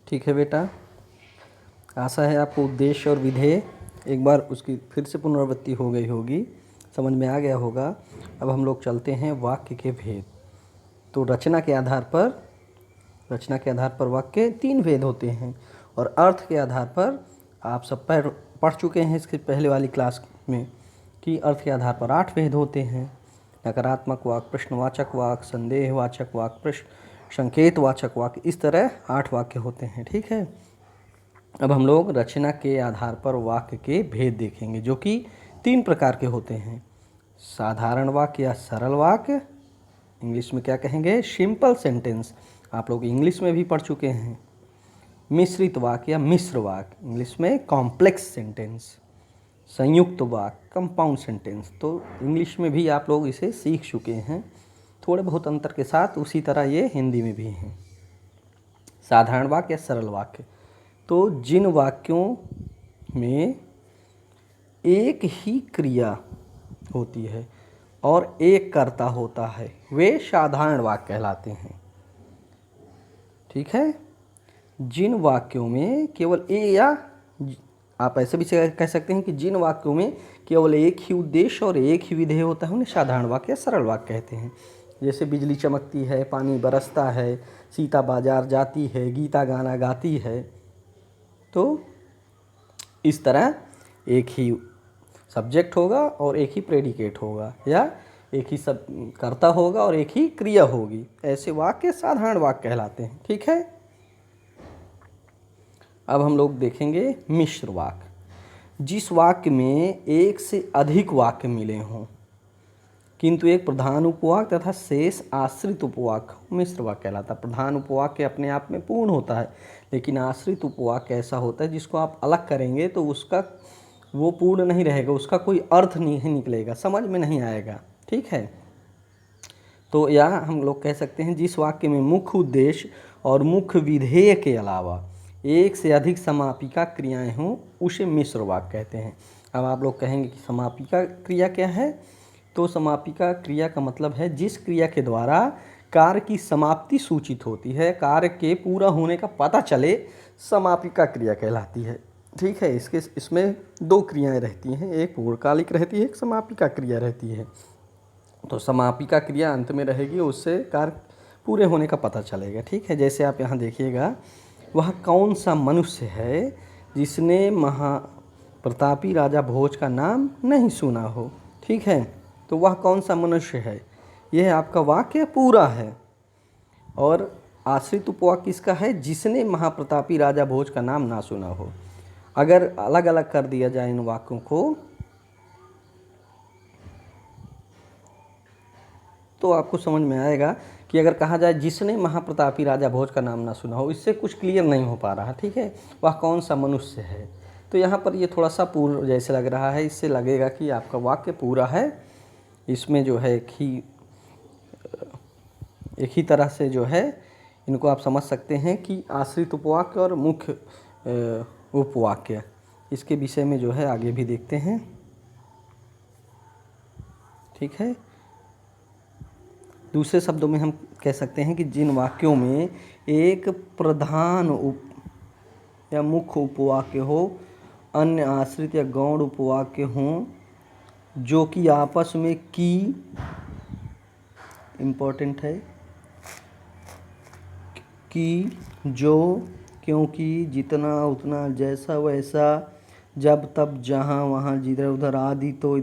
ठीक है बेटा, आशा है आपको उद्देश्य और विधेय एक बार उसकी फिर से पुनरावृत्ति हो गई होगी, समझ में आ गया होगा। अब हम लोग चलते हैं वाक्य के भेद। तो रचना के आधार पर वाक्य 3 भेद होते हैं और अर्थ के आधार पर आप सब पढ़ चुके हैं इसके पहले वाली क्लास में कि अर्थ के आधार पर 8 भेद होते हैं। नकारात्मक वाक्य, प्रश्नवाचक वाक्य, संदेहवाचक वाक्य, संकेतवाचक वाक्य, इस तरह 8 वाक्य होते हैं। ठीक है, अब हम लोग रचना के आधार पर वाक्य के भेद देखेंगे जो कि 3 प्रकार के होते हैं। साधारण वाक्य या सरल वाक्य, इंग्लिश में क्या कहेंगे, सिंपल सेंटेंस, आप लोग इंग्लिश में भी पढ़ चुके हैं। मिश्रित वाक्य या मिश्र वाक्य, इंग्लिश में कॉम्प्लेक्स सेंटेंस। संयुक्त वाक्य, कंपाउंड सेंटेंस, तो इंग्लिश में भी आप लोग इसे सीख चुके हैं, थोड़े बहुत अंतर के साथ, उसी तरह ये हिंदी में भी हैं। साधारण वाक्य या सरल वाक्य, तो जिन वाक्यों में एक ही क्रिया होती है और एक कर्ता होता है वे साधारण वाक्य कहलाते हैं। ठीक है, जिन वाक्यों में केवल या आप ऐसे भी कह सकते हैं कि जिन वाक्यों में केवल एक ही उद्देश्य और एक ही विधेय होता है उन्हें साधारण वाक्य या सरल वाक्य कहते हैं। जैसे बिजली चमकती है, पानी बरसता है, सीता बाजार जाती है, गीता गाना गाती है। तो इस तरह एक ही सब्जेक्ट होगा और एक ही प्रेडिकेट होगा, या एक ही सब कर्ता होगा और एक ही क्रिया होगी, ऐसे वाक्य साधारण वाक्य कहलाते हैं। ठीक है, अब हम लोग देखेंगे मिश्र वाक्य। जिस वाक्य में एक से अधिक वाक्य मिले हों किंतु एक प्रधान उपवाक्य तथा शेष आश्रित उपवाक्य मिश्र वाक्य कहलाता है। प्रधान उपवाक्य अपने आप में पूर्ण होता है, लेकिन आश्रित उपवाक्य ऐसा होता है जिसको आप अलग करेंगे तो उसका वो पूर्ण नहीं रहेगा, उसका कोई अर्थ नहीं निकलेगा, समझ में नहीं आएगा। ठीक है, तो यह हम लोग कह सकते हैं जिस वाक्य में मुख्य उद्देश्य और मुख्य विधेय के अलावा एक से अधिक समापिका क्रियाएं हों उसे मिश्र वाक्य कहते हैं। अब आप लोग कहेंगे कि समापिका क्रिया क्या है, तो समापिका क्रिया का मतलब है जिस क्रिया के द्वारा कार्य की समाप्ति सूचित होती है, कार्य के पूरा होने का पता चले, समापिका क्रिया कहलाती है। ठीक है, इसमें 2 क्रियाएं रहती हैं, एक पूर्णकालिक रहती है, एक समापिका क्रिया रहती है। तो समापिका क्रिया अंत में रहेगी, उससे कार्य पूरे होने का पता चलेगा। ठीक है, जैसे आप यहाँ देखिएगा, वह कौन सा मनुष्य है जिसने महाप्रतापी राजा भोज का नाम नहीं सुना हो। ठीक है, तो वह कौन सा मनुष्य है, यह आपका वाक्य पूरा है। और आश्रित उपवाक्य किसका है, जिसने महाप्रतापी राजा भोज का नाम ना सुना हो। अगर अलग अलग कर दिया जाए इन वाक्यों को तो आपको समझ में आएगा कि अगर कहा जाए जिसने महाप्रतापी राजा भोज का नाम ना सुना हो, इससे कुछ क्लियर नहीं हो पा रहा। ठीक है, वह कौन सा मनुष्य है, तो यहाँ पर ये थोड़ा सा पूर्ण जैसे लग रहा है, इससे लगेगा कि आपका वाक्य पूरा है। इसमें जो है एक ही तरह से जो है इनको आप समझ सकते हैं कि आश्रित उपवाक्य और मुख्य उपवाक्य, इसके विषय में जो है आगे भी देखते हैं। ठीक है, दूसरे शब्दों में हम कह सकते हैं कि जिन वाक्यों में एक प्रधान या मुख्य उपवाक्य हो, अन्य आश्रित या गौण उपवाक्य हों जो कि आपस में की, इम्पोर्टेंट है, कि, जो, क्योंकि, जितना उतना, जैसा वैसा, जब तब, जहाँ वहाँ, जिधर उधर आदि, तो,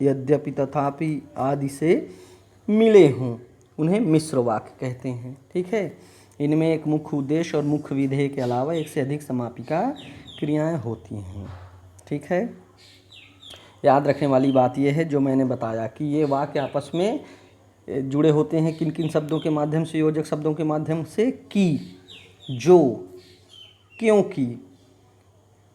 यद्यपि, तथापि आदि से मिले हों उन्हें मिश्र वाक्य कहते हैं। ठीक है, इनमें एक मुख्य उद्देश्य और मुख्य विधेय के अलावा एक से अधिक समापिका क्रियाएं होती हैं। ठीक है, याद रखने वाली बात यह है जो मैंने बताया कि ये वाक्य आपस में जुड़े होते हैं किन किन शब्दों के माध्यम से, योजक शब्दों के माध्यम से, कि, जो, क्योंकि,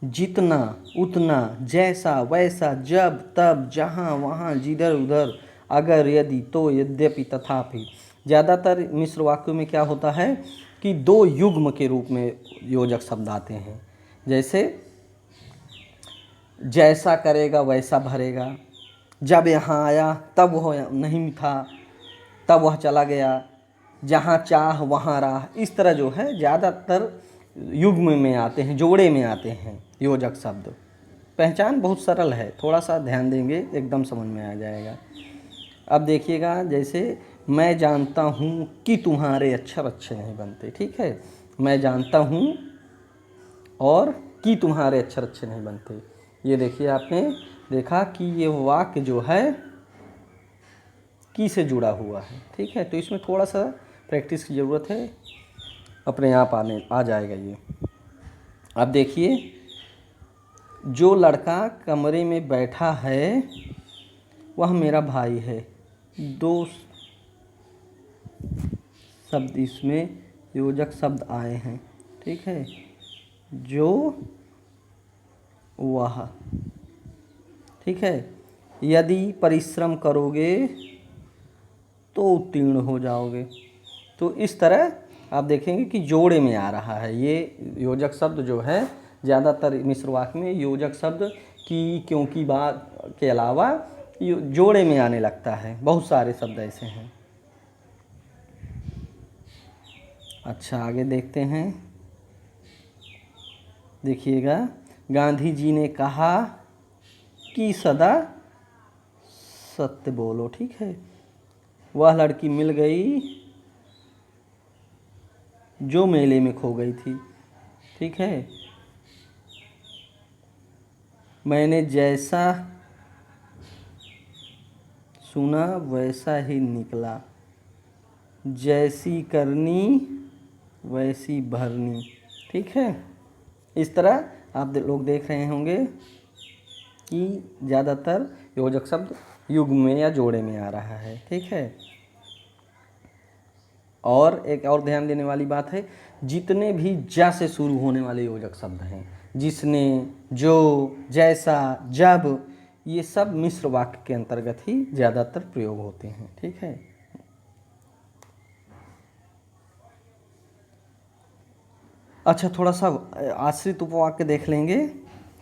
जितना उतना, जैसा वैसा, जब तब, जहाँ वहाँ, जिधर उधर, अगर, यदि, तो, यद्यपि, तथापि। ज़्यादातर मिश्र वाक्यों में क्या होता है कि 2 युग्म के रूप में योजक शब्द आते हैं। जैसे जैसा करेगा वैसा भरेगा, जब यहाँ आया तब वह नहीं था, तब वह चला गया, जहाँ चाह वहाँ राह, इस तरह जो है ज़्यादातर युग्म में आते हैं, जोड़े में आते हैं योजक शब्द। पहचान बहुत सरल है, थोड़ा सा ध्यान देंगे एकदम समझ में आ जाएगा। अब देखिएगा, जैसे मैं जानता हूँ कि तुम्हारे अक्षर अच्छे नहीं बनते, ठीक है। मैं जानता हूँ और कि तुम्हारे अक्षर अच्छे नहीं बनते, ये देखिए आपने देखा कि ये वाक्य जो है की से जुड़ा हुआ है, ठीक है। तो इसमें थोड़ा सा प्रैक्टिस की ज़रूरत है, अपने आप आ जाएगा ये। अब देखिए, जो लड़का कमरे में बैठा है वह मेरा भाई है। दो शब्द इसमें योजक शब्द आए हैं, ठीक है। जो, वह, ठीक है। यदि परिश्रम करोगे तो उत्तीर्ण हो जाओगे। तो इस तरह आप देखेंगे कि जोड़े में आ रहा है ये योजक शब्द जो है। ज़्यादातर मिश्र वाक्य में योजक शब्द की, क्योंकि, बात के अलावा जोड़े में आने लगता है। बहुत सारे शब्द ऐसे हैं। अच्छा, आगे देखते हैं। देखिएगा, गांधी जी ने कहा कि सदा सत्य बोलो, ठीक है। वह लड़की मिल गई जो मेले में खो गई थी, ठीक है। मैंने जैसा सुना वैसा ही निकला, जैसी करनी वैसी भरनी, ठीक है। इस तरह आप लोग देख रहे होंगे कि ज़्यादातर योजक शब्द युग्म में या जोड़े में आ रहा है, ठीक है। और एक और ध्यान देने वाली बात है, जितने भी जा से शुरू होने वाले योजक शब्द हैं, जिसने, जो, जैसा, जब, ये सब मिश्र वाक्य के अंतर्गत ही ज़्यादातर प्रयोग होते हैं, ठीक है। अच्छा, थोड़ा सा आश्रित उपवाक्य देख लेंगे,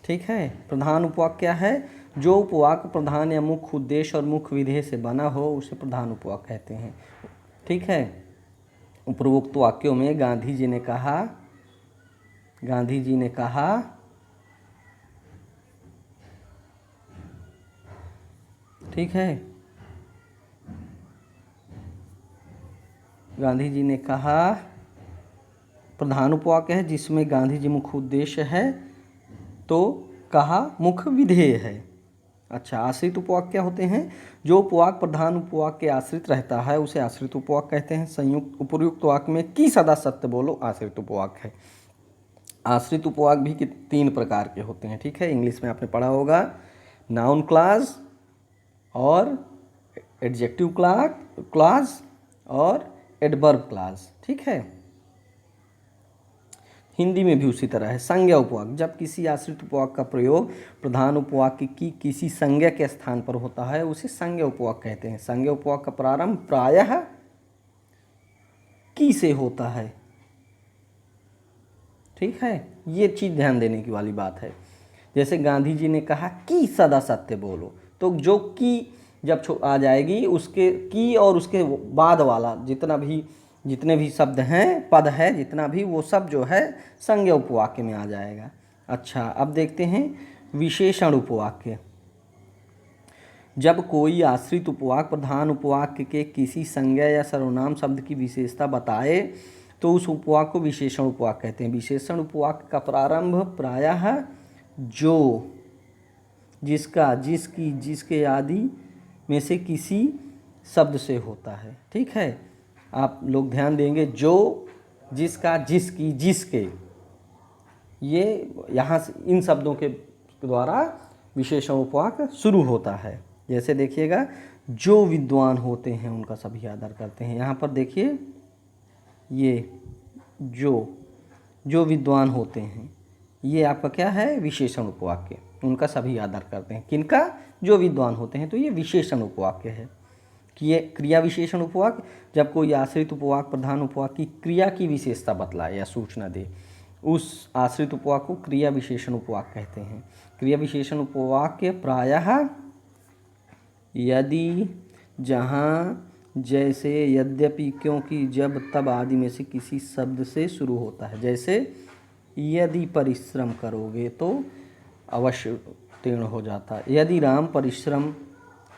ठीक है। प्रधान उपवाक्य क्या है? जो उपवाक्य प्रधान या मुख्य उद्देश्य और मुख्य विधेय से बना हो उसे प्रधान उपवाक्य कहते हैं, ठीक है। उपरोक्त वाक्यों में गांधी जी ने कहा, ठीक है, गांधी जी ने कहा प्रधान उपवाक्य है जिसमें गांधी जी मुख्य उद्देश्य है, तो कहा मुख्य विधेय है। अच्छा, आश्रित उपवाक्य क्या होते हैं? जो उपवाक्य प्रधान उपवाक्य के आश्रित रहता है उसे आश्रित उपवाक्य कहते हैं। संयुक्त उपर्युक्त वाक्य में कि सदा सत्य बोलो आश्रित उपवाक्य है। आश्रित उपवाक्य भी 3 प्रकार के होते हैं, ठीक है। इंग्लिश में आपने पढ़ा होगा, नाउन क्लॉज और एडजेक्टिव क्लॉज और एडवर्ब क्लॉज, ठीक है। हिंदी में भी उसी तरह है। संज्ञा उपवाक्य, जब किसी आश्रित उपवाक्य का प्रयोग प्रधान उपवाक्य की किसी संज्ञा के स्थान पर होता है उसे संज्ञा उपवाक्य कहते हैं। संज्ञा उपवाक्य का प्रारंभ प्रायः की से होता है, ठीक है। ये चीज़ ध्यान देने की वाली बात है। जैसे गांधी जी ने कहा कि सदा सत्य बोलो, तो जो की जब आ जाएगी उसके की और उसके बाद वाला जितने भी शब्द हैं, पद है, जितना भी, वो सब जो है संज्ञा उपवाक्य में आ जाएगा। अच्छा, अब देखते हैं विशेषण उपवाक्य। जब कोई आश्रित उपवाक्य प्रधान उपवाक्य के किसी संज्ञा या सर्वनाम शब्द की विशेषता बताए तो उस उपवाक्य को विशेषण उपवाक्य कहते हैं। विशेषण उपवाक्य का प्रारंभ प्रायः जो, जिसका, जिसकी, जिसके आदि में से किसी शब्द से होता है, ठीक है। आप लोग ध्यान देंगे, जो, जिसका, जिसकी, जिसके, ये यहाँ से इन शब्दों के द्वारा विशेषण उपवाक्य शुरू होता है। जैसे देखिएगा, जो विद्वान होते हैं उनका सभी आदर करते हैं। यहाँ पर देखिए, ये जो विद्वान होते हैं, ये आपका क्या है? विशेषण उपवाक्य। उनका सभी आदर करते हैं, किनका? जो विद्वान होते हैं। तो ये विशेषण उपवाक्य है कि ये क्रिया विशेषण उपवाक्य, जब कोई आश्रित उपवाक्य प्रधान उपवाक्य की क्रिया की विशेषता बतलाए या सूचना दे, उस आश्रित उपवाक्य को क्रिया विशेषण उपवाक्य कहते हैं। क्रिया विशेषण उपवाक्य प्रायः यदि, जहाँ, जैसे, यद्यपि, क्योंकि, जब, तब आदि में से किसी शब्द से शुरू होता है। जैसे यदि परिश्रम करोगे तो अवश्य उत्तीर्ण हो जाता। यदि राम परिश्रम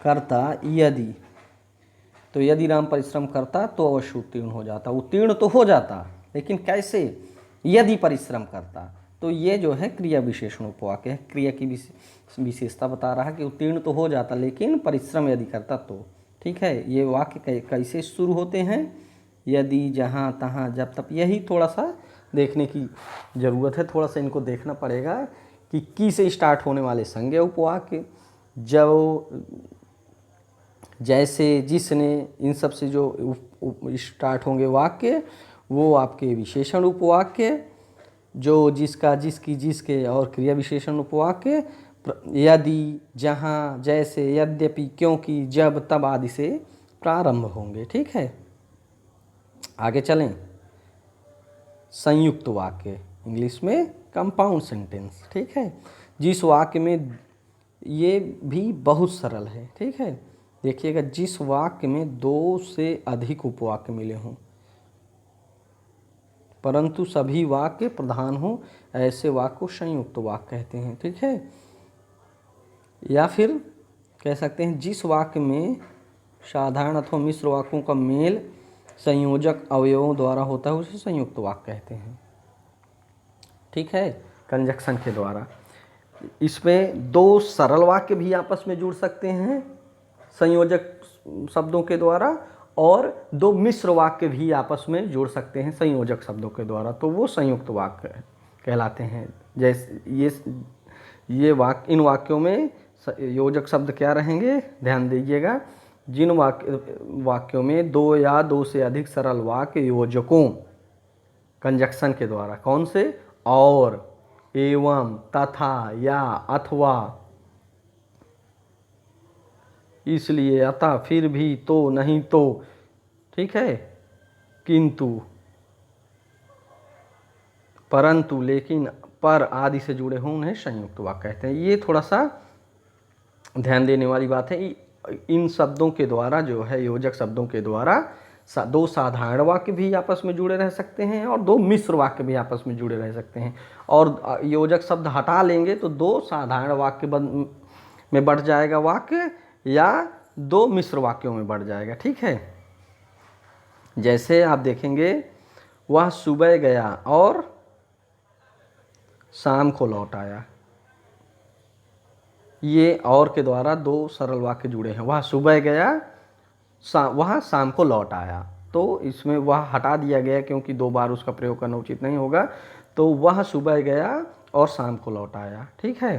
करता, यदि, तो यदि राम परिश्रम करता तो अवश्य उत्तीर्ण हो जाता। उत्तीर्ण तो हो जाता, लेकिन कैसे? यदि परिश्रम करता। तो ये जो है क्रिया विशेषण उपवाक्य है, क्रिया की विशेषता बता रहा है कि उत्तीर्ण तो हो जाता लेकिन परिश्रम यदि करता तो। ठीक है, ये वाक्य कैसे शुरू होते हैं? यदि, जहाँ, तहाँ, जब, तब। यही थोड़ा सा देखने की ज़रूरत है, थोड़ा सा इनको देखना पड़ेगा कि की से स्टार्ट होने वाले संज्ञा उपवाक्य, जो, जैसे, जिसने, इन सब से जो स्टार्ट होंगे वाक्य वो आपके विशेषण उपवाक्य, जो, जिसका, जिसकी, जिसके और क्रिया विशेषण उपवाक्य, यदि, जहाँ, जैसे, यद्यपि, क्योंकि, जब, तब आदि से प्रारंभ होंगे। ठीक है, आगे चलें। संयुक्त वाक्य, इंग्लिश में कंपाउंड सेंटेंस। ठीक है, जिस वाक्य में, ये भी बहुत सरल है। ठीक है, देखिएगा, जिस वाक्य में दो से अधिक उपवाक्य मिले हों परंतु सभी वाक्य प्रधान हों, ऐसे वाक्य को संयुक्त वाक्य कहते हैं। ठीक है, या फिर कह सकते हैं जिस वाक्य में साधारण अथवा मिश्र वाक्यों का मेल संयोजक अवयवों द्वारा होता है उसे संयुक्त वाक्य कहते हैं। ठीक है, कंजक्शन के द्वारा। इसमें दो सरल वाक्य भी आपस में जुड़ सकते हैं संयोजक शब्दों के द्वारा, और दो मिश्र वाक्य भी आपस में जुड़ सकते हैं संयोजक शब्दों के द्वारा, तो वो संयुक्त वाक्य कहलाते हैं। जैसे ये वाक्य, इन वाक्यों में योजक शब्द क्या रहेंगे, ध्यान दीजिएगा। जिन वाक्यों में दो या दो से अधिक सरल वाक्य योजकों कंजक्शन के द्वारा, कौन से? और, एवं, तथा, या, अथवा, इसलिए, अतः, फिर भी, तो, नहीं तो, ठीक है, किंतु, परंतु, लेकिन, पर आदि से जुड़े हों उन्हें संयुक्त वाक्य कहते हैं। ये थोड़ा सा ध्यान देने वाली बात है। इन शब्दों के द्वारा जो है, योजक शब्दों के द्वारा दो साधारण वाक्य भी आपस में जुड़े रह सकते हैं और दो मिश्र वाक्य भी आपस में जुड़े रह सकते हैं, और योजक शब्द हटा लेंगे तो दो साधारण वाक्य में बढ़ जाएगा वाक्य, या दो मिश्र वाक्यों में बढ़ जाएगा। ठीक है, जैसे आप देखेंगे, वह सुबह गया और शाम को लौट आया। ये और के द्वारा दो सरल वाक्य जुड़े हैं। वह सुबह गया, वह शाम को लौट आया, तो इसमें वह हटा दिया गया क्योंकि दो बार उसका प्रयोग करना उचित नहीं होगा। तो वह सुबह गया और शाम को लौट आया। ठीक है,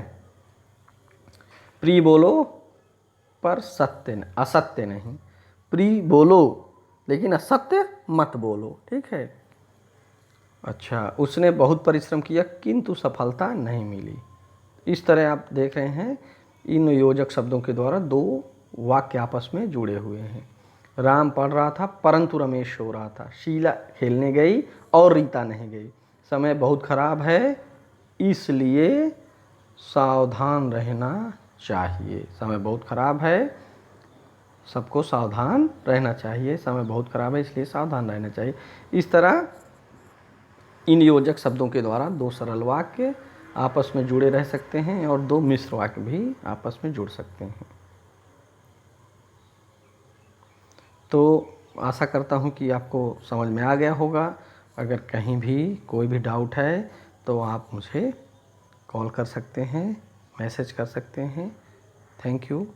प्रिय बोलो पर सत्य, असत्य नहीं। प्रिय बोलो लेकिन असत्य मत बोलो। ठीक है, अच्छा, उसने बहुत परिश्रम किया किंतु सफलता नहीं मिली। इस तरह आप देख रहे हैं, इन योजक शब्दों के द्वारा दो वाक्य आपस में जुड़े हुए हैं। राम पढ़ रहा था परंतु रमेश सो रहा था। शीला खेलने गई और रीता नहीं गई। समय बहुत खराब है इसलिए सावधान रहना चाहिए। समय बहुत खराब है, सबको सावधान रहना चाहिए। समय बहुत खराब है इसलिए सावधान रहना चाहिए। इस तरह इन योजक शब्दों के द्वारा दो सरल वाक्य आपस में जुड़े रह सकते हैं और दो मिश्र वाक्य भी आपस में जुड़ सकते हैं। तो आशा करता हूँ कि आपको समझ में आ गया होगा। अगर कहीं भी कोई भी डाउट है तो आप मुझे कॉल कर सकते हैं, मैसेज कर सकते हैं। Thank you.